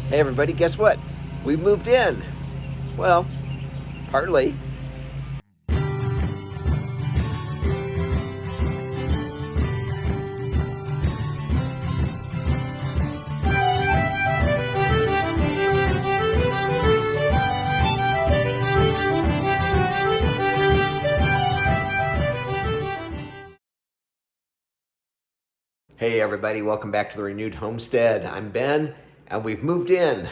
Hey everybody, guess what? We've moved in. Well, partly. Hey everybody, welcome back to the Renewed Homestead. I'm Ben, and we've moved in.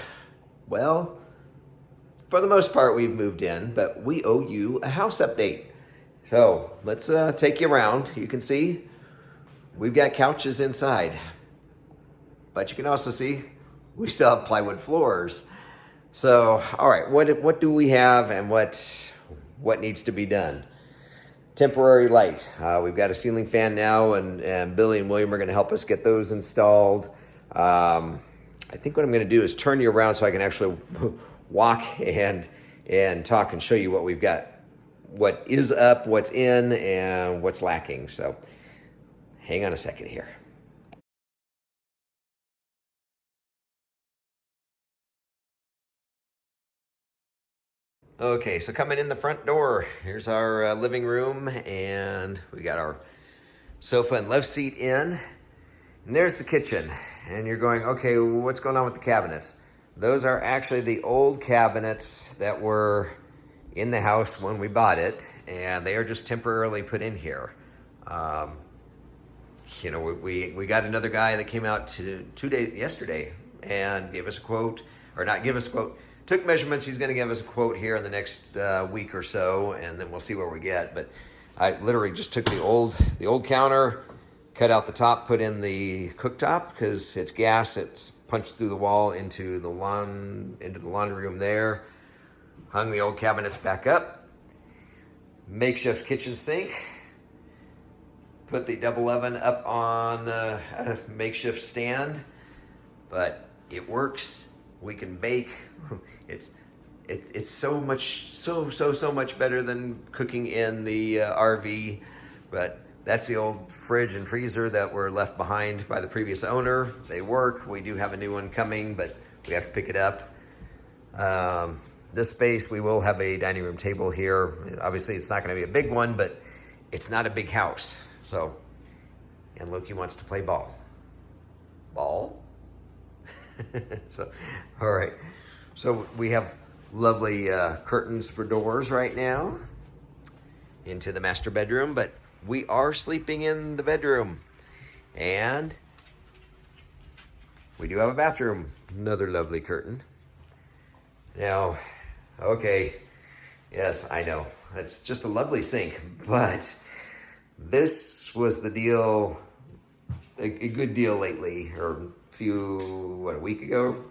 Well, for the most part we've moved in, but we owe you a house update. So let's take you around. You can see we've got couches inside, but you can also see we still have plywood floors. So, all right, what do we have and what needs to be done? Temporary light. We've got a ceiling fan now, and Billy and William are going to help us get those installed. I think what I'm going to do is turn you around so I can actually walk and talk and show you what we've got, what is up, what's in, and what's lacking. So hang on a second here. Okay, so coming in the front door, here's our living room, and we got our sofa and love seat in. And there's the kitchen. And you're going, okay, what's going on with the cabinets? Those are actually the old cabinets that were in the house when we bought it, and they are just temporarily put in here. We got another guy that came out yesterday and gave us a quote, or not give us a quote, took measurements. He's going to give us a quote here in the next week or so, and then we'll see where we get. But I literally just took the old counter, cut out the top, put in the cooktop because it's gas. It's punched through the wall into the laundry room there. Hung the old cabinets back up. Makeshift kitchen sink. Put the double oven up on a makeshift stand, but it works. We can bake. It's so much better than cooking in the RV, but that's the old fridge and freezer that were left behind by the previous owner. They work. We do have a new one coming, but we have to pick it up. This space, we will have a dining room table here. Obviously, it's not going to be a big one, but it's not a big house. So, and Loki wants to play ball. Ball? So, all right. So we have lovely curtains for doors right now into the master bedroom, but we are sleeping in the bedroom, and we do have a bathroom. Another lovely curtain. Now, okay, yes, I know. That's just a lovely sink, but this was the deal, a good deal lately, or a week ago?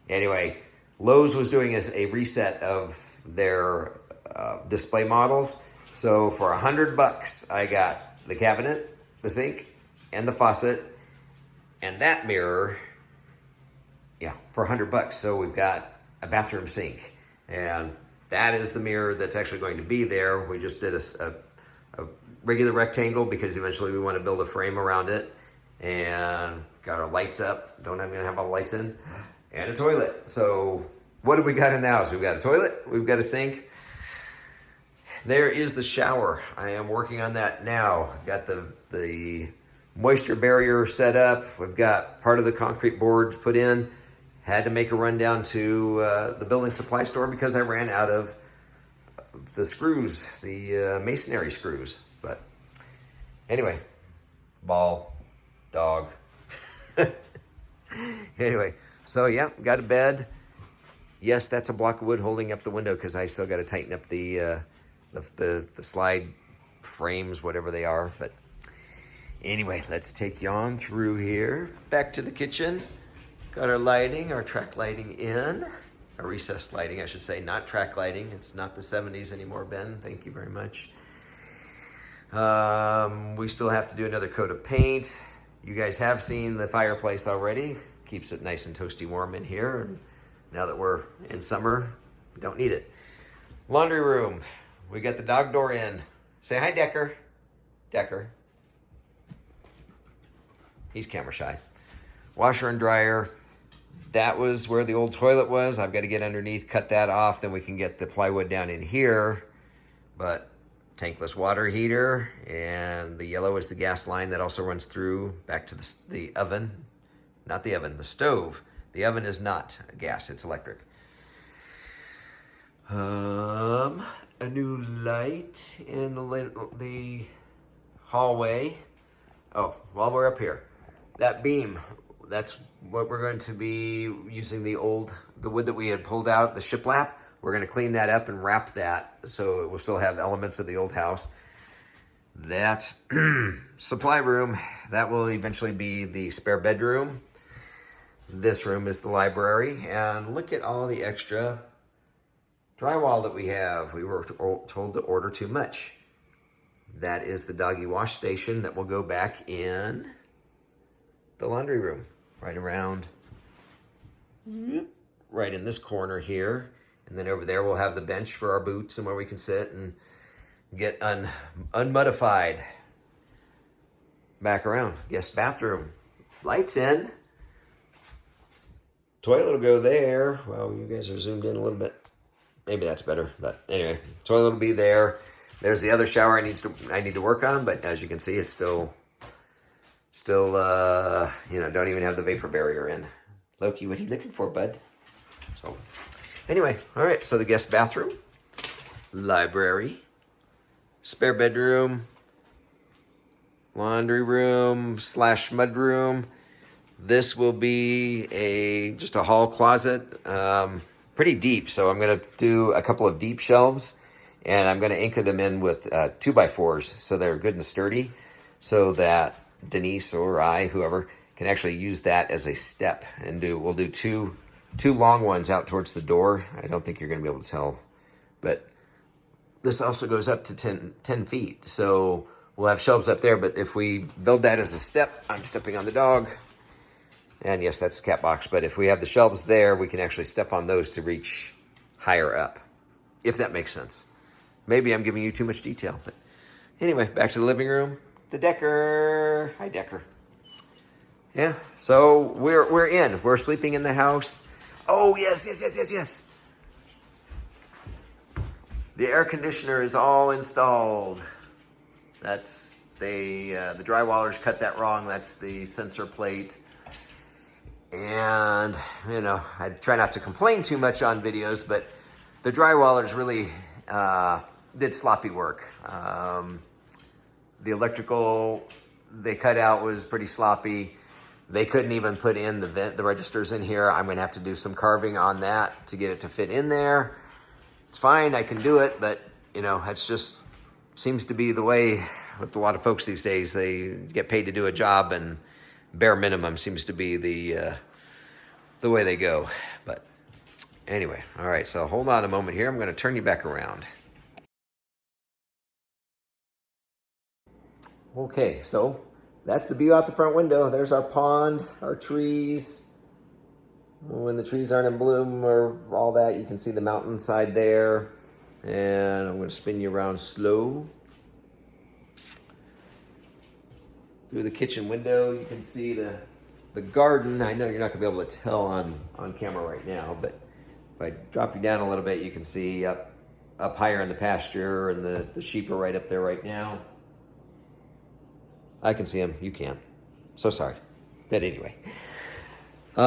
Anyway, Lowe's was doing a reset of their display models. So for $100, I got the cabinet, the sink, and the faucet, and that mirror, for $100. So we've got a bathroom sink, and that is the mirror that's actually going to be there. We just did a regular rectangle because eventually we want to build a frame around it, and got our lights up. Don't have to have all the lights in, and a toilet. So what have we got in the house? We've got a toilet, we've got a sink. There is the shower. I am working on that now. I've got the moisture barrier set up. We've got part of the concrete board put in. Had to make a run down to the building supply store because I ran out of the screws, the masonry screws. But anyway, ball, dog. Anyway, so yeah, got a bed. Yes, that's a block of wood holding up the window because I still got to tighten up the slide frames, whatever they are. But anyway, let's take you on through here. Back to the kitchen. Got our lighting, our track lighting in. Our recessed lighting, I should say, not track lighting. It's not the 70s anymore, Ben. Thank you very much. We still have to do another coat of paint. You guys have seen the fireplace already. Keeps it nice and toasty warm in here. And now that we're in summer, we don't need it. Laundry room. We got the dog door in. Say hi, Decker. Decker. He's camera shy. Washer and dryer. that was where the old toilet was. I've got to get underneath, cut that off, then we can get the plywood down in here. But tankless water heater, and the yellow is the gas line that also runs through back to the oven. Not the oven, the stove. The oven is not gas, it's electric. A new light in the hallway. Oh, while we're up here, that beam, that's what we're going to be using, the wood that we had pulled out, the shiplap. We're going to clean that up and wrap that so it will still have elements of the old house. That supply room, that will eventually be the spare bedroom. This room is the library. And look at all the extra drywall that we have. We were told to order too much. That is the doggy wash station that will go back in the laundry room. Right around, right in this corner here. And then over there we'll have the bench for our boots and where we can sit and get unmuddified. Back around, guest bathroom. Lights in. Toilet will go there. Well, you guys are zoomed in a little bit. Maybe that's better, but anyway, toilet will be there. There's the other shower I need to work on, but as you can see, it's still, don't even have the vapor barrier in. Loki, what are you looking for, bud? So, anyway, all right, so the guest bathroom, library, spare bedroom, laundry room / mud room. This will be just a hall closet, pretty deep. So I'm going to do a couple of deep shelves, and I'm going to anchor them in with 2x4s so they're good and sturdy, so that Denise or I, whoever, can actually use that as a step. And we'll do two long ones out towards the door. I don't think you're going to be able to tell, but this also goes up to 10 feet. So we'll have shelves up there, but if we build that as a step, I'm stepping on the dog. And yes, that's the cat box. But if we have the shelves there, we can actually step on those to reach higher up, if that makes sense. Maybe I'm giving you too much detail. But anyway, back to the living room. The Decker. Hi, Decker. Yeah, so we're in. We're sleeping in the house. Oh, yes. The air conditioner is all installed. That's the drywallers cut that wrong. That's the sensor plate. And, I try not to complain too much on videos, but the drywallers really did sloppy work. The electrical they cut out was pretty sloppy. They couldn't even put in the registers in here. I'm going to have to do some carving on that to get it to fit in there. It's fine, I can do it, but, that's just seems to be the way with a lot of folks these days. They get paid to do a job, and bare minimum seems to be the way they go. But anyway, all right, so hold on a moment here. I'm going to turn you back around. Okay, so that's the view out the front window. There's our pond, our trees. When the trees aren't in bloom or all that, you can see the mountainside there. And I'm going to spin you around slow. Through the kitchen window, you can see the garden. I know you're not going to be able to tell on camera right now, but if I drop you down a little bit, you can see up higher in the pasture, and the sheep are right up there right now. I can see them. You can't. So sorry. But anyway. We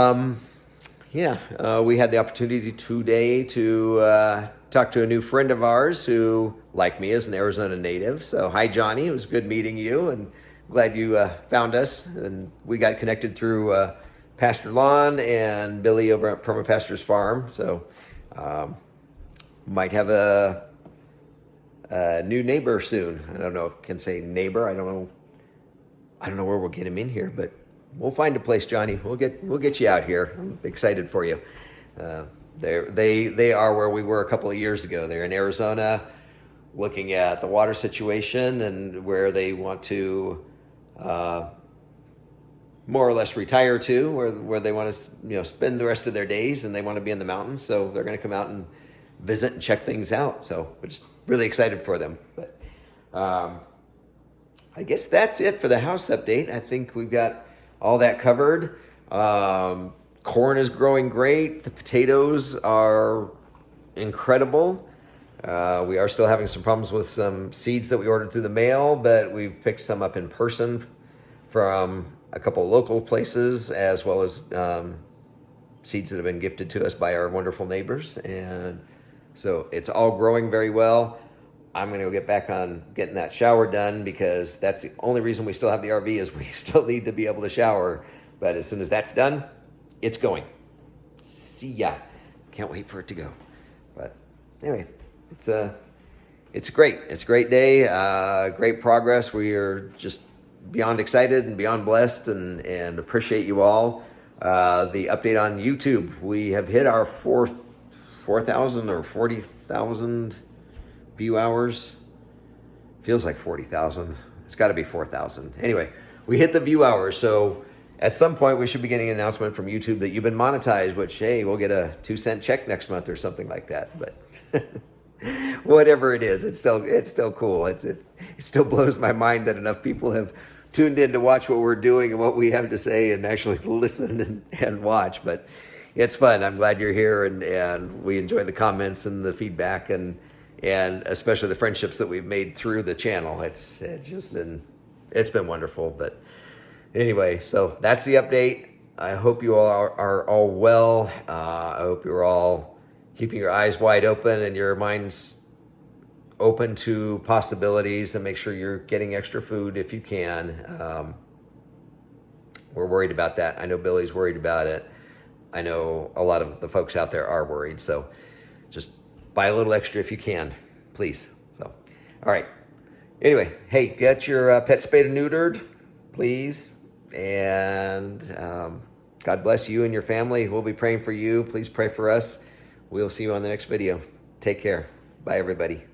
had the opportunity today to talk to a new friend of ours who, like me, is an Arizona native. So hi, Johnny. It was good meeting you, and glad you found us. And we got connected through Pastor Lon and Billy over at Permapastor's Farm. So might have a new neighbor soon. I don't know if I can say neighbor. I don't know where we'll get him in here, but we'll find a place, Johnny. We'll get you out here. I'm excited for you. They are where we were a couple of years ago. They're in Arizona, looking at the water situation and where they want to more or less retire to, where they want to spend the rest of their days, and they want to be in the mountains. So they're going to come out and visit and check things out. So we're just really excited for them. But I guess that's it for the house update. I think we've got all that covered. corn is growing great. The potatoes are incredible. We are still having some problems with some seeds that we ordered through the mail, but we've picked some up in person from a couple local places, as well as seeds that have been gifted to us by our wonderful neighbors. And so it's all growing very well. I'm going to go get back on getting that shower done, because that's the only reason we still have the RV, is we still need to be able to shower. But as soon as that's done, it's going. See ya. Can't wait for it to go. But anyway, it's a great day. Great progress. We are just beyond excited and beyond blessed, and appreciate you all. The update on YouTube, we have hit our 4,000 or 40,000 view hours. Feels like 40,000. It's got to be 4,000. Anyway, we hit the view hours, so at some point we should be getting an announcement from YouTube that you've been monetized, which, hey, we'll get a 2-cent check next month or something like that. But whatever it is, it's still cool. It still blows my mind that enough people have tuned in to watch what we're doing and what we have to say, and actually listen and watch. But it's fun. I'm glad you're here, and we enjoy the comments and the feedback, and especially the friendships that we've made through the channel. It's been wonderful. But anyway, so that's the update. I hope you all are all well. I hope you're all keeping your eyes wide open and your minds open to possibilities, and make sure you're getting extra food if you can. We're worried about that. I know Billy's worried about it. I know a lot of the folks out there are worried. So just buy a little extra if you can, please. So, all right. Anyway, hey, get your pet spayed and neutered, please. And God bless you and your family. We'll be praying for you. Please pray for us. We'll see you on the next video. Take care. Bye, everybody.